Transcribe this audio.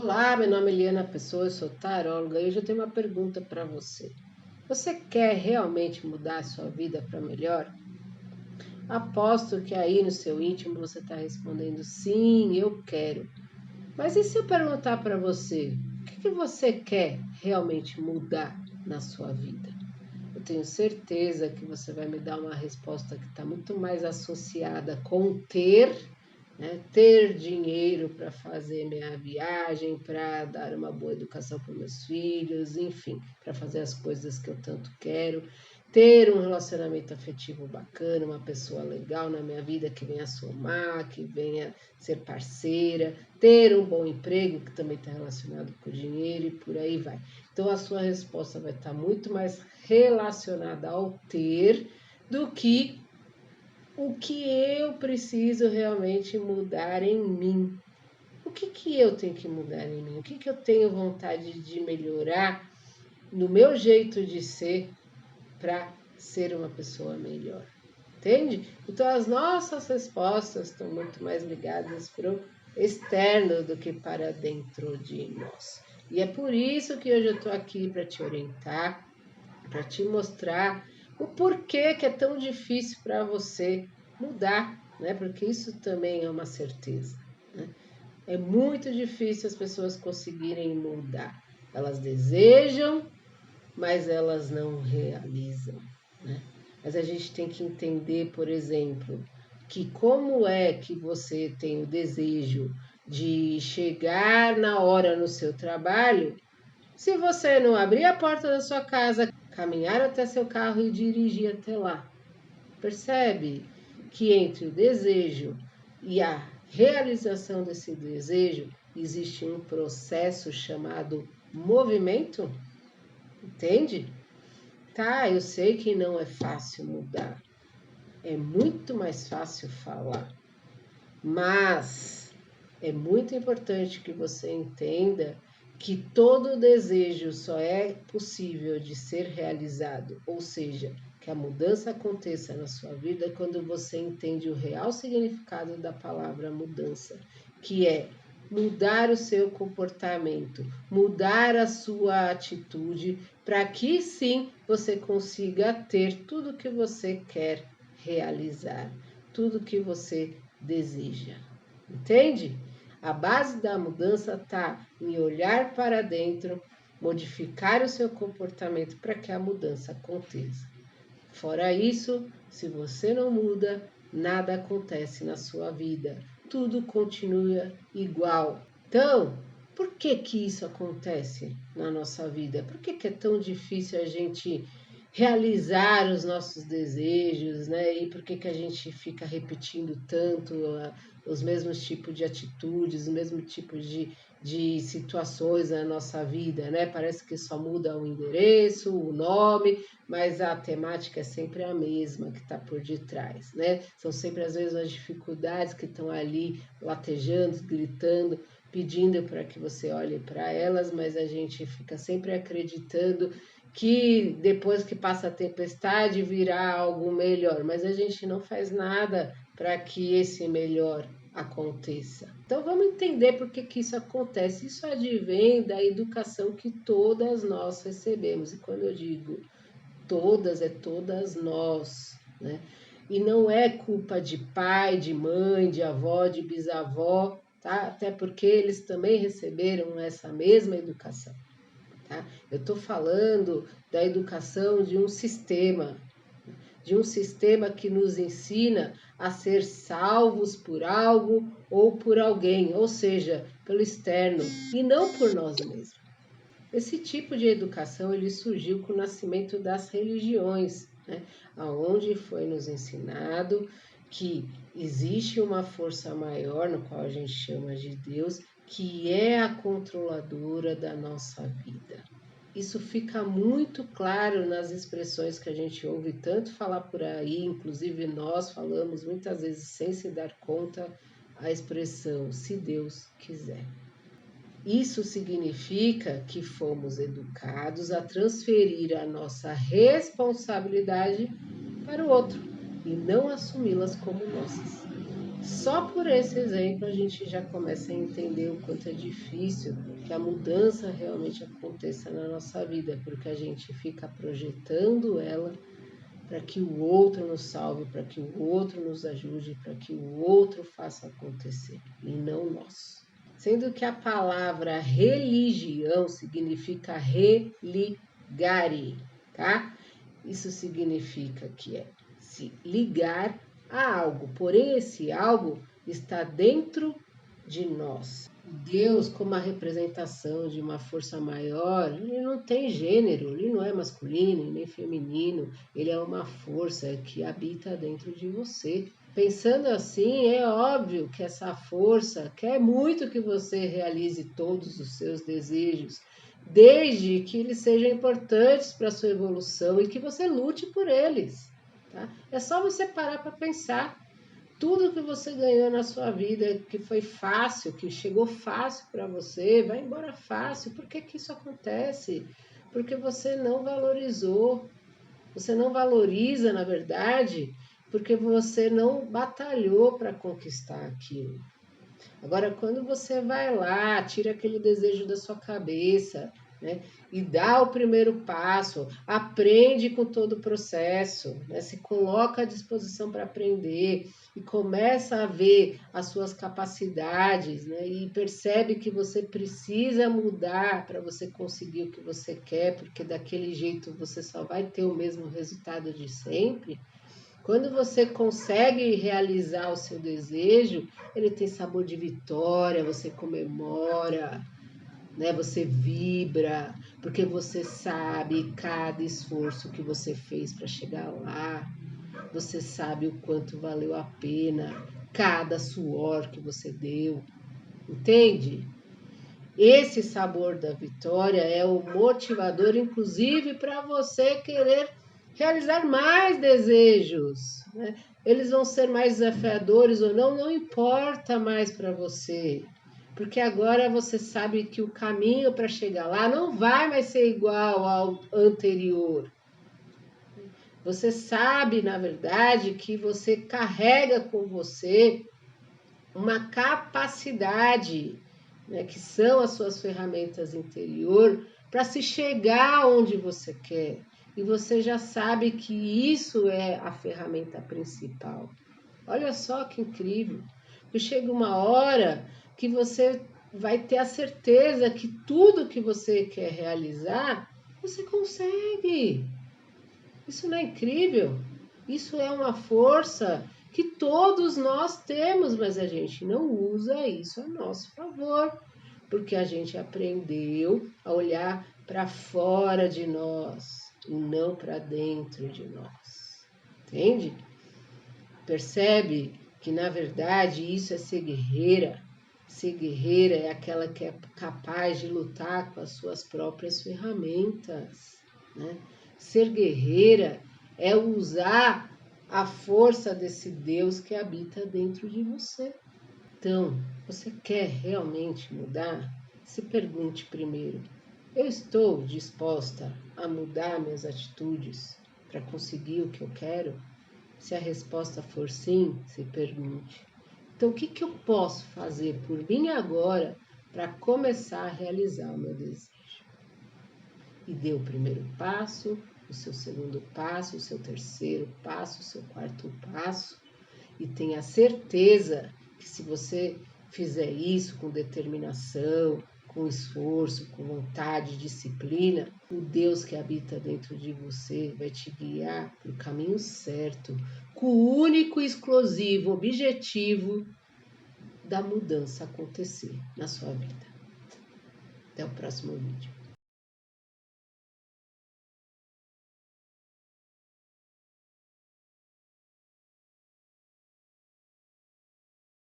Olá, meu nome é Eliana Pessoa, eu sou taróloga e hoje eu tenho uma pergunta para você. Você quer realmente mudar a sua vida para melhor? Aposto que aí no seu íntimo você está respondendo sim, eu quero. Mas e se eu perguntar para você, o que você quer realmente mudar na sua vida? Eu tenho certeza que você vai me dar uma resposta que está muito mais associada com ter, né? Ter dinheiro para fazer minha viagem, para dar uma boa educação para meus filhos, enfim, para fazer as coisas que eu tanto quero. Ter um relacionamento afetivo bacana, uma pessoa legal na minha vida que venha somar, que venha ser parceira, ter um bom emprego, que também está relacionado com o dinheiro e por aí vai. Então, a sua resposta vai estar muito mais relacionada ao ter do que o que eu preciso realmente mudar em mim. O que eu tenho que mudar em mim? O que eu tenho vontade de melhorar no meu jeito de ser para ser uma pessoa melhor? Entende? Então, as nossas respostas estão muito mais ligadas para o externo do que para dentro de nós. E é por isso que hoje eu estou aqui para te orientar, para te mostrar o porquê que é tão difícil para você mudar, né? Porque isso também é uma certeza, né? É muito difícil as pessoas conseguirem mudar. Elas desejam, mas elas não realizam, né? Mas a gente tem que entender, por exemplo, que como é que você tem o desejo de chegar na hora no seu trabalho, se você não abrir a porta da sua casa, caminhar até seu carro e dirigir até lá. Percebe que entre o desejo e a realização desse desejo existe um processo chamado movimento? Entende? Tá, eu sei que não é fácil mudar. É muito mais fácil falar. Mas é muito importante que você entenda que todo desejo só é possível de ser realizado, ou seja, que a mudança aconteça na sua vida quando você entende o real significado da palavra mudança, que é mudar o seu comportamento, mudar a sua atitude, para que sim você consiga ter tudo que você quer realizar, tudo que você deseja. Entende? A base da mudança está em olhar para dentro, modificar o seu comportamento para que a mudança aconteça. Fora isso, se você não muda, nada acontece na sua vida. Tudo continua igual. Então, por que isso acontece na nossa vida? Por que é tão difícil a gente realizar os nossos desejos, né? E por que a gente fica repetindo tanto os mesmos tipos de atitudes, o mesmo tipo de situações na nossa vida, né? Parece que só muda o endereço, o nome, mas a temática é sempre a mesma que está por detrás, né? São sempre as mesmas dificuldades que estão ali latejando, gritando, pedindo para que você olhe para elas, mas a gente fica sempre acreditando que depois que passa a tempestade virá algo melhor, mas a gente não faz nada para que esse melhor aconteça. Então vamos entender por que isso acontece. Isso advém da educação que todas nós recebemos. E quando eu digo todas, é todas nós, né? E não é culpa de pai, de mãe, de avó, de bisavó, tá? Até porque eles também receberam essa mesma educação. Tá? Eu estou falando da educação de um sistema que nos ensina a ser salvos por algo ou por alguém, ou seja, pelo externo, e não por nós mesmos. Esse tipo de educação ele surgiu com o nascimento das religiões, né? Onde foi nos ensinado que existe uma força maior, no qual a gente chama de Deus, que é a controladora da nossa vida. Isso fica muito claro nas expressões que a gente ouve tanto falar por aí, inclusive nós falamos muitas vezes sem se dar conta a expressão se Deus quiser. Isso significa que fomos educados a transferir a nossa responsabilidade para o outro e não assumi-las como nossas. Só por esse exemplo a gente já começa a entender o quanto é difícil que a mudança realmente aconteça na nossa vida, porque a gente fica projetando ela para que o outro nos salve, para que o outro nos ajude, para que o outro faça acontecer, e não nós. Sendo que a palavra religião significa religare, tá? Isso significa que é se ligar a algo, porém esse algo está dentro de nós. Deus, como a representação de uma força maior, ele não tem gênero, ele não é masculino nem feminino, ele é uma força que habita dentro de você. Pensando assim, é óbvio que essa força quer muito que você realize todos os seus desejos, desde que eles sejam importantes para a sua evolução e que você lute por eles. Tá? É só você parar para pensar. Tudo que você ganhou na sua vida, que foi fácil, que chegou fácil para você, vai embora fácil. Por que que isso acontece? Porque você não valorizou. Você não valoriza, na verdade, porque você não batalhou para conquistar aquilo. Agora, quando você vai lá, tira aquele desejo da sua cabeça, né, e dá o primeiro passo, aprende com todo o processo, né, se coloca à disposição para aprender e começa a ver as suas capacidades, né, e percebe que você precisa mudar para você conseguir o que você quer, porque daquele jeito você só vai ter o mesmo resultado de sempre. Quando você consegue realizar o seu desejo, ele tem sabor de vitória, você comemora, né? Você vibra, porque você sabe cada esforço que você fez para chegar lá. Você sabe o quanto valeu a pena cada suor que você deu. Entende? Esse sabor da vitória é o motivador, inclusive, para você querer realizar mais desejos, né? Eles vão ser mais desafiadores ou não, não importa mais para você, porque agora você sabe que o caminho para chegar lá não vai mais ser igual ao anterior. Você sabe, na verdade, que você carrega com você uma capacidade, né, que são as suas ferramentas interior, para se chegar onde você quer. E você já sabe que isso é a ferramenta principal. Olha só que incrível. E chega uma hora que você vai ter a certeza que tudo que você quer realizar, você consegue. Isso não é incrível? Isso é uma força que todos nós temos, mas a gente não usa isso a nosso favor, porque a gente aprendeu a olhar para fora de nós e não para dentro de nós. Entende? Percebe que, na verdade, isso é ser guerreira. Ser guerreira é aquela que é capaz de lutar com as suas próprias ferramentas, né? Ser guerreira é usar a força desse Deus que habita dentro de você. Então, você quer realmente mudar? Se pergunte primeiro: eu estou disposta a mudar minhas atitudes para conseguir o que eu quero? Se a resposta for sim, se pergunte: então, o que eu posso fazer por mim agora para começar a realizar o meu desejo? E dê o primeiro passo, o seu segundo passo, o seu terceiro passo, o seu quarto passo. E tenha certeza que se você fizer isso com determinação, com esforço, com vontade, disciplina, o Deus que habita dentro de você vai te guiar para o caminho certo, com o único e exclusivo objetivo da mudança acontecer na sua vida. Até o próximo vídeo.